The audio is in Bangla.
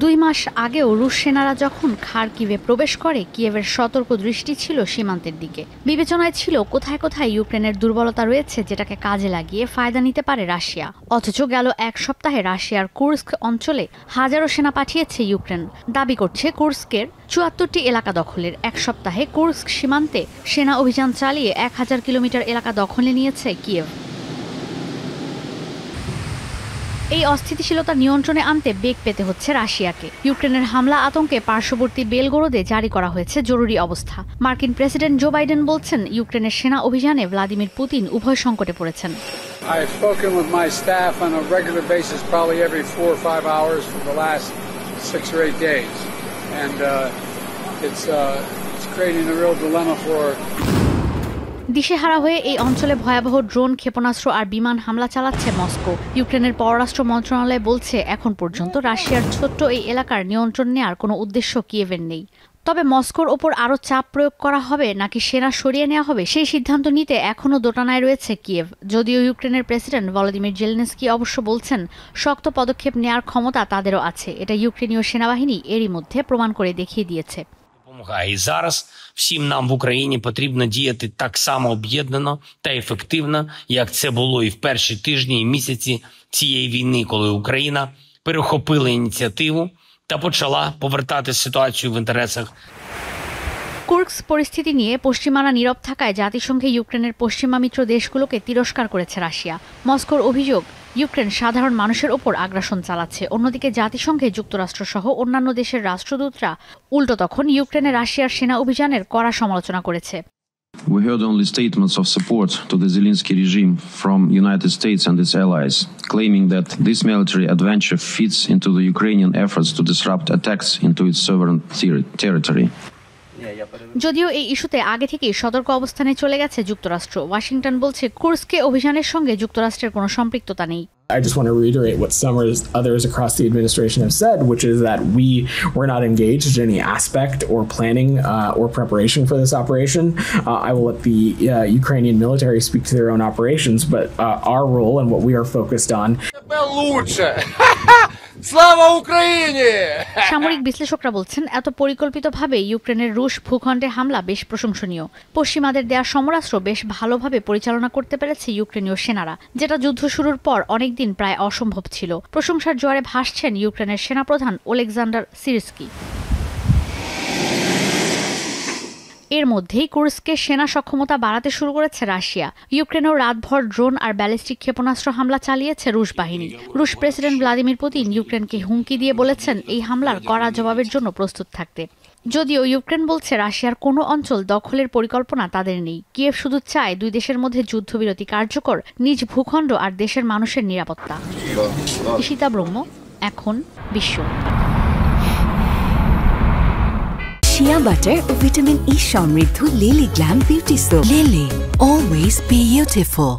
2 মাস আগেও রুশ সেনারা যখন খার্কিভে প্রবেশ করে, কিয়েভের সতর্ক দৃষ্টি ছিল সীমান্তের দিকে। বিবেচনায় ছিল কোথায় কোথায় ইউক্রেনের দুর্বলতা রয়েছে, যেটাকে কাজে লাগিয়ে ফায়দা নিতে পারে রাশিয়া। অথচ গেল এক সপ্তাহে রাশিয়ার কুর্স্ক অঞ্চলে হাজারো সেনা পাঠিয়েছে ইউক্রেন। দাবি করছে কুর্স্কের 74টি এলাকা দখলের। এক সপ্তাহে কুর্স্ক সীমান্তে সেনা অভিযান চালিয়ে 1000 কিলোমিটার এলাকা দখলে নিয়েছে কিয়েভ। এই অস্থিতিশীলতা নিয়ন্ত্রণে আনতে বেগ পেতে হচ্ছে রাশিয়াকে। ইউক্রেনের হামলা আতঙ্কে পার্শ্ববর্তী বেলগোরোদে জারি করা হয়েছে জরুরি অবস্থা। মার্কিন প্রেসিডেন্ট জো বাইডেন বলছেন, ইউক্রেনের সেনা অভিযানে ভ্লাদিমির পুতিন উভয় সংকটে পড়েছেন। দিশেহারা হয়ে এই অঞ্চলে ভয়াবহ ড্রোন, ক্ষেপণাস্ত্র আর বিমান হামলা চালাচ্ছে মস্কো। ইউক্রেনের পররাষ্ট্র মন্ত্রণালয় বলছে, এখন পর্যন্ত রাশিয়ার ছোট্ট এই এলাকার নিয়ন্ত্রণ নেওয়ার কোনো উদ্দেশ্য কিয়েভের নেই। তবে মস্কোর ওপর আরও চাপ প্রয়োগ করা হবে নাকি সেনা সরিয়ে নেওয়া হবে, সেই সিদ্ধান্ত নিতে এখনও দোটানায় রয়েছে কিয়েভ। যদিও ইউক্রেনের প্রেসিডেন্ট ভলোদিমির জেলেনস্কি অবশ্য বলছেন, শক্ত পদক্ষেপ নেওয়ার ক্ষমতা তাদেরও আছে। এটা ইউক্রেনীয় সেনাবাহিনী এরই মধ্যে প্রমাণ করে দেখিয়ে দিয়েছে। І зараз всім нам в Україні потрібно діяти так само об'єднано та ефективно, як це було і в перші тижні і місяці цієї війни, коли Україна перехопила ініціативу та почала повертати ситуацію в інтересах. কুর্স্ক পরিস্থিতি নিয়ে পশ্চিমারা নীরব থাকায় জাতিসংঘে ইউক্রেনের পশ্চিমা মিত্র দেশগুলোকে তিরস্কার করেছে রাশিয়া। মস্কোর অভিযোগ, ইউক্রেন সাধারণ মানুষের ওপর আগ্রাসন চালাচ্ছে। অন্যদিকে জাতিসংঘে যুক্তরাষ্ট্র সহ অন্যান্য দেশের রাষ্ট্রদূতরা উল্টো তখন ইউক্রেনে রাশিয়ার সেনা অভিযানের কড়া সমালোচনা করেছে। We heard only statements of support to the Zelensky regime from United States and its allies, claiming that this military adventure fits into the Ukrainian efforts to disrupt attacks into its sovereign territory. যদিও এই ইস্যুতে আগে থেকেই সতর্ক অবস্থানে চলে গেছে যুক্তরাষ্ট্র। ওয়াশিংটন বলছে, কুর্স্কে অভিযানের সঙ্গে যুক্তরাষ্ট্রের কোনো সম্পৃক্ততা নেই। I just want to reiterate what some others across the administration have said, which is that we were not engaged in any aspect or planning or preparation for this operation. I will let the Ukrainian military speak to their own operations, but our role and what we are focused on. সামরিক বিশ্লেষকরা বলছেন, এত পরিকল্পিতভাবে ইউক্রেনের রুশ ভূখণ্ডে হামলা বেশ প্রশংসনীয়। পশ্চিমাদের দেয়া সমরাস্ত্র বেশ ভালোভাবে পরিচালনা করতে পেরেছে ইউক্রেনীয় সেনারা, যেটা যুদ্ধ শুরুর পর অনেকদিন প্রায় অসম্ভব ছিল। প্রশংসার জোয়ারে ভাসছেন ইউক্রেনের সেনাপ্রধান ওলেকজান্ডার সিরস্কি। এর মধ্যেই কুর্স্কে সেনা সক্ষমতা বাড়াতে শুরু করেছে রাশিয়া। ইউক্রেনেও রাতভর ড্রোন আর ব্যালিস্টিক ক্ষেপণাস্ত্র হামলা চালিয়েছে রুশ বাহিনী। রুশ প্রেসিডেন্ট ভ্লাদিমির পুতিন ইউক্রেনকে হুমকি দিয়ে বলেছেন, এই হামলার কড়া জবাবের জন্য প্রস্তুত থাকতে। যদিও ইউক্রেন বলছে, রাশিয়ার কোনো অঞ্চল দখলের পরিকল্পনা তাদের নেই। কিয়েভ শুধু চায় দুই দেশের মধ্যে যুদ্ধবিরতি কার্যকর, নিজ ভূখণ্ড আর দেশের মানুষের নিরাপত্তা। ঈশিতা ব্রহ্ম, এখন বিশ্ব। শিয়া বাটার ও ভিটামিন ই সমৃদ্ধ lily glam beauty soap. Lily, always beautiful.